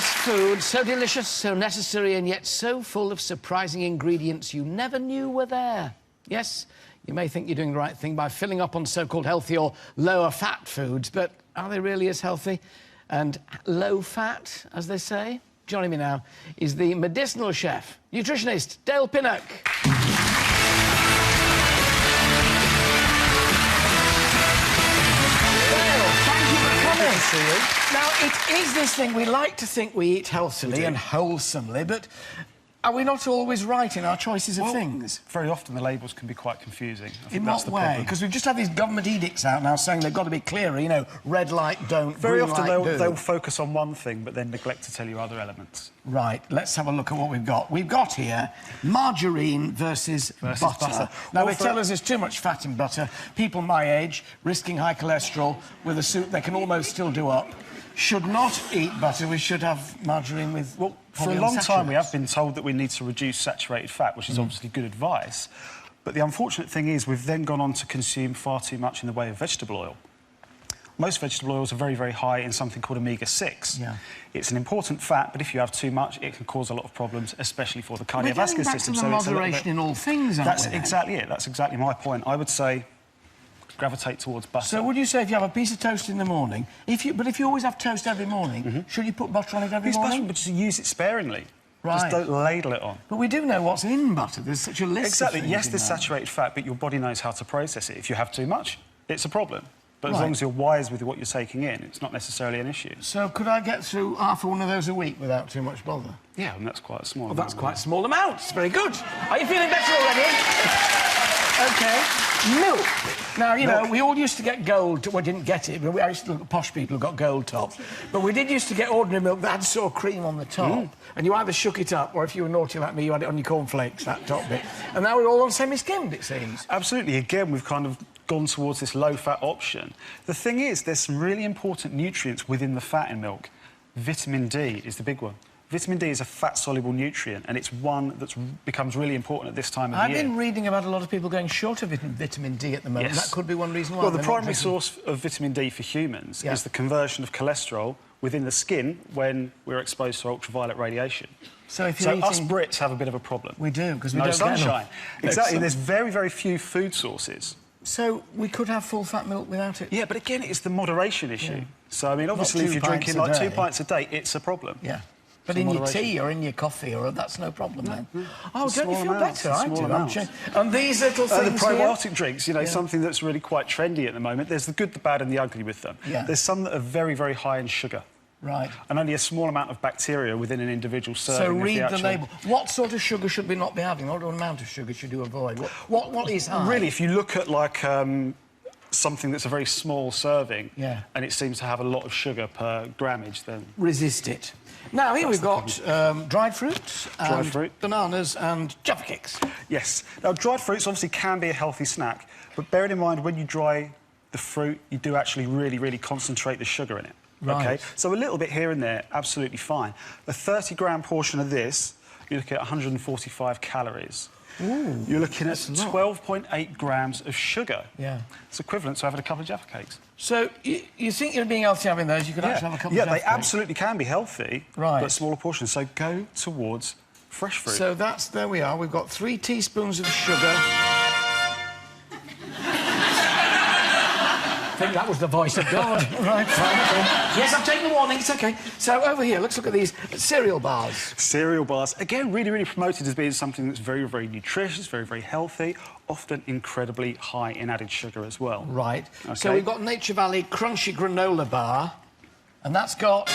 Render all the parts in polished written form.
Delicious food, so delicious, so necessary, and yet so full of surprising ingredients you never knew were there. Yes, you may think you're doing the right thing by filling up on so-called healthy or lower-fat foods, but are they really as healthy and low-fat, as they say? Joining me now is the Medicinal Chef, Nutritionist, Dale Pinnock. See you. Now, it is this thing, we like to think we eat healthily and wholesomely, but are we not always right in our choices of things? Very often the labels can be quite confusing. I think In that's what the way? problem. Because we've just had these government edicts out now saying they've got to be clearer, you know, red light don't, Very green often light do. they'll focus on one thing but then neglect to tell you other elements. Right, let's have a look at what we've got. We've got here margarine versus butter. Now, they tell us there's too much fat in butter. People my age, risking high cholesterol with a soup they can almost still do up, should not eat butter. We should have margarine with... Well, for a long time we have been told that we need to reduce saturated fat, which is obviously good advice. But the unfortunate thing is we've then gone on to consume far too much in the way of vegetable oil. Most vegetable oils are very, very high in something called omega-6. Yeah. It's an important fat, but if you have too much, it can cause a lot of problems, especially for the cardiovascular system. So it's moderation in all things, aren't That's we, then? exactly it. That's exactly my point. I would say gravitate towards butter. So would you say if you have a piece of toast in the morning, if you always have toast every morning, should you put butter on it every morning? Butter, but just use it sparingly. Right. Just don't ladle it on. But we do know what's in butter. There's such a list Exactly. of things Yes, in there's there. saturated fat, but your body knows how to process it. If you have too much, it's a problem. But as Right. long as you're wise with what you're taking in, it's not necessarily an issue. So could I get through half of one of those a week without too much bother? Yeah, and that's quite a small Well, amount. that's quite small amounts. Very good. Are you feeling better already? OK. Milk. Now, you know, we all used to get gold... Well, we didn't get it, but I used to look at posh people who got gold tops. But we did used to get ordinary milk that had sour cream on the top. And you either shook it up, or if you were naughty like me, you had it on your cornflakes, that top bit. And now we're all on semi-skimmed, it seems. Absolutely. Again, we've kind of gone towards this low-fat option. The thing is, there's some really important nutrients within the fat in milk. Vitamin D is the big one. Vitamin D is a fat-soluble nutrient, and it's one that becomes really important at this time of the year. I've been reading about a lot of people going short of vitamin D at the moment. Yes. That could be one reason why. Well, the primary source of vitamin D for humans is the conversion of cholesterol within the skin when we're exposed to ultraviolet radiation. So if you're eating... us Brits have a bit of a problem. We do, because we no don't sunshine. get Exactly. There's very, very few food sources. So we could have full-fat milk without it? Yeah, but again, it's the moderation issue. So, I mean, obviously, if you're drinking like 2 pints a day, it's a problem. Yeah. But in your tea or in your coffee, or that's no problem then. Oh, It's don't you feel amounts, better? I small do. amounts. And these little things the probiotic drinks, you know, something that's really quite trendy at the moment. There's the good, the bad and the ugly with them. Yeah. There's some that are very, very high in sugar. Right. And only a small amount of bacteria within an individual serving. So read the label. What sort of sugar should we not be having? What amount of sugar should you avoid? What is high? Really, if you look at, like, something that's a very small serving, and it seems to have a lot of sugar per grammage, then... Resist it. Now, here we've got dried fruits, bananas and Jaffa cakes. Yes. Now, dried fruits obviously can be a healthy snack, but bearing in mind, when you dry the fruit, you do actually really, really concentrate the sugar in it. Right. OK? So a little bit here and there, absolutely fine. A 30-gram portion of this, you look at 145 calories. Ooh, you're looking at 12.8 grams of sugar. Yeah. It's equivalent to having a couple of Jaffa cakes. So you think you're being healthy having those? You could actually have a couple of Jaffa cakes? Yeah, they absolutely can be healthy, but smaller portions. So go towards fresh fruit. So there we are. We've got 3 teaspoons of sugar. I think that was the voice of God. Right, fine. Yes, I've taken the warning, it's OK. So, over here, let's look at these cereal bars. Cereal bars. Again, really, really promoted as being something that's very, very nutritious, very, very healthy, often incredibly high in added sugar as well. Right. Okay. So we've got Nature Valley Crunchy Granola Bar, and that's got...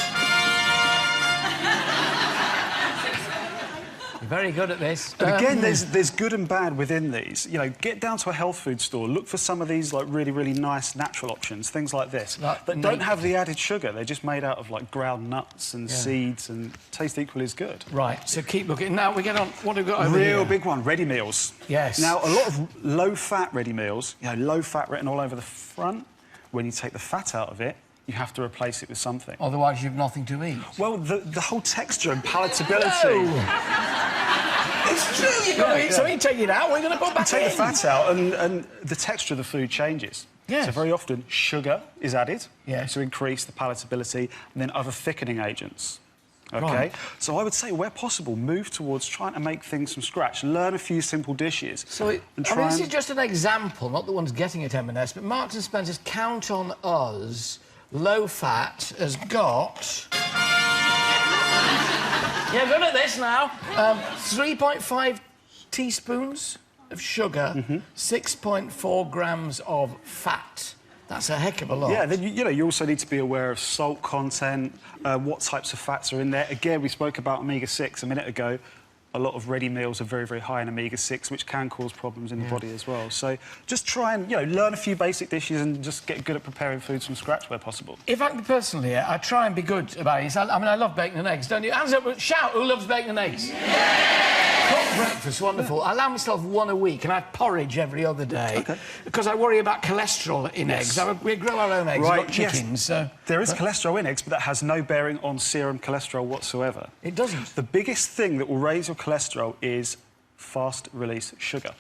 Very good at this. But again, there's good and bad within these. You know, get down to a health food store, look for some of these, like, really, really nice natural options, things like this, that don't have the added sugar. They're just made out of, like, ground nuts and seeds and taste equally as good. Right, so keep looking. Now, we get on... What have we got over here? Real big one, ready meals. Yes. Now, a lot of low-fat ready meals, you know, low-fat written all over the front. When you take the fat out of it, you have to replace it with something. Otherwise, you've nothing to eat. Well, the whole texture and palatability... No. It's true, you've got to eat something, take it out, we're going to put back in. Take the fat out and the texture of the food changes. Yes. So very often, sugar is added to increase the palatability, and then other thickening agents. OK? Right. So I would say, where possible, move towards trying to make things from scratch. Learn a few simple dishes. So, this is just an example, not the one's getting at M&S, but Marks & Spencer's Count on Us low fat has got... Yeah, good at this now. 3.5 teaspoons of sugar, 6.4 grams of fat. That's a heck of a lot. Yeah, then you also need to be aware of salt content, what types of fats are in there. Again, we spoke about omega-6 a minute ago. A lot of ready meals are very, very high in omega-6, which can cause problems in the body as well. So just try and, learn a few basic dishes and just get good at preparing foods from scratch where possible. If I can be personal here, I try and be good about it. I mean, I love bacon and eggs, don't you? Hands up, shout, who loves bacon and eggs? Hot breakfast, wonderful. I allow myself one a week and I have porridge every other day because I worry about cholesterol in eggs. We grow our own eggs, we've got chickens, so... There is cholesterol in eggs, but that has no bearing on serum cholesterol whatsoever. It doesn't? The biggest thing that will raise your cholesterol is fast-release sugar.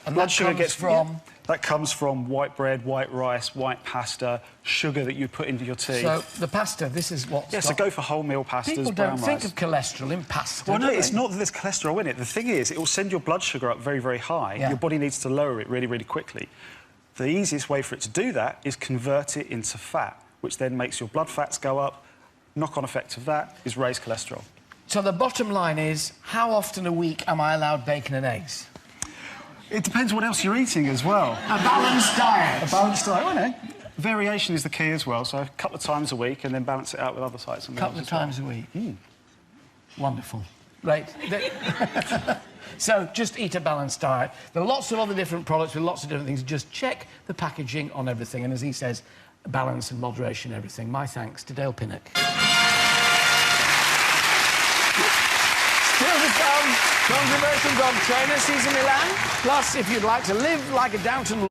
And blood sugar gets from? That comes from white bread, white rice, white pasta, sugar that you put into your tea. So the pasta, this is what... Yeah, so go for wholemeal pastas, People brown don't think of cholesterol in pasta, Well, no, do they? it's not that there's cholesterol in it. The thing is, it will send your blood sugar up very, very high. Yeah. Your body needs to lower it really, really quickly. The easiest way for it to do that is convert it into fat, which then makes your blood fats go up. Knock-on effect of that is raised cholesterol. So the bottom line is, how often a week am I allowed bacon and eggs? It depends what else you're eating as well. A balanced diet. A balanced diet, well, no. Variation is the key as well, so a couple of times a week and then balance it out with other sites and meals. A couple of times a week. Wonderful. Right. So just eat a balanced diet. There are lots of other different products with lots of different things. Just check the packaging on everything. And as he says, balance and moderation, everything. My thanks to Dale Pinnock. Still to come, controversial dog trainer, Cesar Milan. Plus, if you'd like to live like a Downton